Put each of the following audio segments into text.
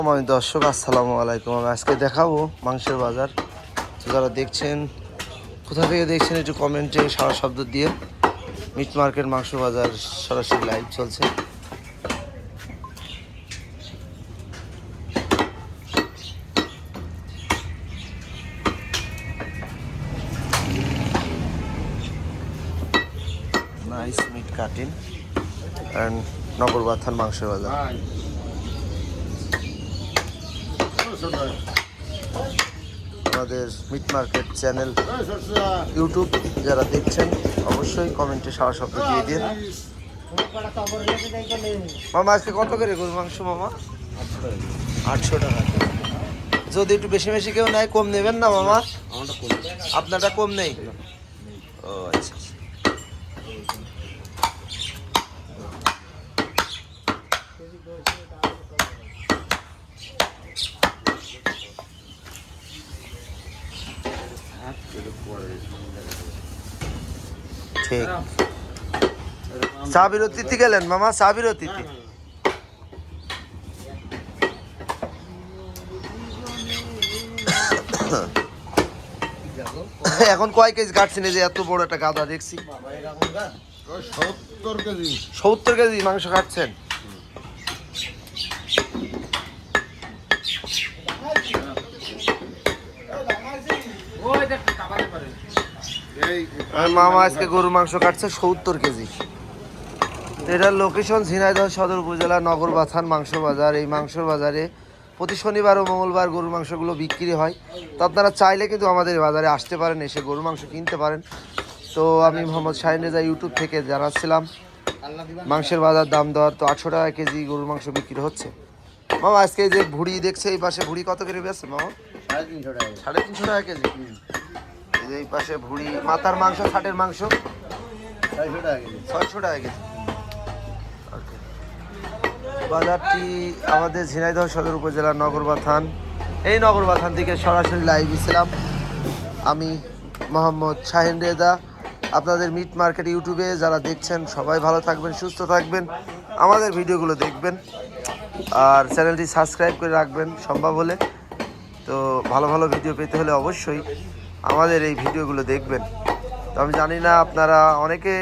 দর্শক আসসালামু আলাইকুম। আমি আজকে দেখাবো মাংসের বাজার। তো যারা দেখছেন কোথা থেকে দেখছেন একটু কমেন্টে সারা শব্দ দিয়ে। মিট মার্কেট মাংস বাজার সরাসরি লাইভ চলছে। Nice meat cutting and Nagarbathan মাংসের বাজার। আমাদের মিট মার্কেট চ্যানেল ইউটিউব যারা দেখছেন অবশ্যই কমেন্টে সারা শব্দ দিয়ে দিন। মামা আজকে কত করে গরুর মাংস মামা? 800 টাকা। যদি একটু বেশি বেশি কেউ নেয় কম নেবেন না মামা? আপনারটা কম নেই? ও আচ্ছা। ঠিক। চা বিরতিতে গেলেন মামা? চা বিরতিতে এখন কয় কেজি কাটছেন? এই যে এত বড় একটা গাদা দেখছি। 70 কেজি মাংস কাটছেন। মামা আজকে গরু মাংস কাটছে 70 কেজি। এটার লোকেশন ঝিনাইদহ সদর উপজেলা নগরবাথান মাংস বাজার। এই মাংস বাজারে প্রতি শনিবার ও মঙ্গলবার গরুর মাংসগুলো বিক্রি হয়। তো আপনারা চাইলে কিন্তু আমাদের বাজারে আসতে পারেন, এসে গরুর মাংস কিনতে পারেন। তো আমি মোহাম্মদ শাহিন রেজা ইউটিউব থেকে জানাচ্ছিলাম মাংসের বাজার দাম দর। তো 800 টাকা কেজি গরুর মাংস বিক্রি হচ্ছে। মামা আজকে এই যে ভুড়ি দেখছে এই পাশে, ভুড়ি কত করে বেচছে মামা? 350 টাকা কেজি। এই পাশে ভুড়ি, মাথার মাংস, ছাটের মাংস 600 টাকা কেজি। বাজারটি আমাদের ঝিনাইদহ সদর উপজেলার নগরবাথান। এই নগরবাথান থেকে সরাসরি লাইভ ছিলাম আমি মোহাম্মদ শাহিন রেজা। আপনাদের মিট মার্কেট ইউটিউবে যারা দেখছেন সবাই ভালো থাকবেন, সুস্থ থাকবেন, আমাদের ভিডিওগুলো দেখবেন আর চ্যানেলটি সাবস্ক্রাইব করে রাখবেন সম্ভব হলে। তো ভালো ভালো ভিডিও পেতে হলে অবশ্যই আমাদের এই ভিডিওগুলো দেখবেন। তো আমি জানি না আপনারা অনেকে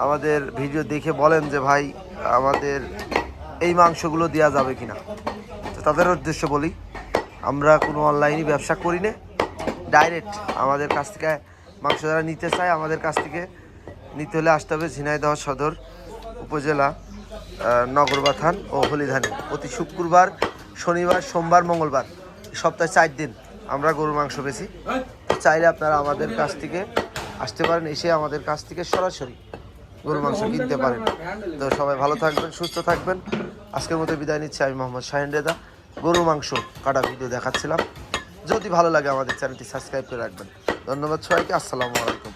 আমাদের ভিডিও দেখে বলেন যে ভাই আমাদের এই মাংসগুলো দেওয়া যাবে কিনা। তো তাদের উদ্দেশ্য বলি, আমরা কোনো অনলাইনে ব্যবসা করি না। ডাইরেক্ট আমাদের কাছ থেকে মাংস যারা নিতে চায় আমাদের কাছ থেকে নিতে হলে আসতে হবে ঝিনাইদহ সদর উপজেলা নগরবাথান ও হলিধানে। প্রতি শুক্রবার, শনিবার, সোমবার, মঙ্গলবার, সপ্তাহে 4 দিন আমরা গরুর মাংস বেচি। চাইলে আপনারা আমাদের কাছ থেকে আসতে পারেন, এসে আমাদের কাছ থেকে সরাসরি গরুর মাংস কিনতে পারেন। তো সবাই ভালো থাকবেন, সুস্থ থাকবেন। আজকের মতো বিদায় নিচ্ছি আমি মোহাম্মদ শাহিন রেজা। গরুর মাংস কাটা ভিডিও দেখাচ্ছিলাম। যদি ভালো লাগে আমাদের চ্যানেলটি সাবস্ক্রাইব করে রাখবেন। ধন্যবাদ সবাইকে। আসসালামু আলাইকুম।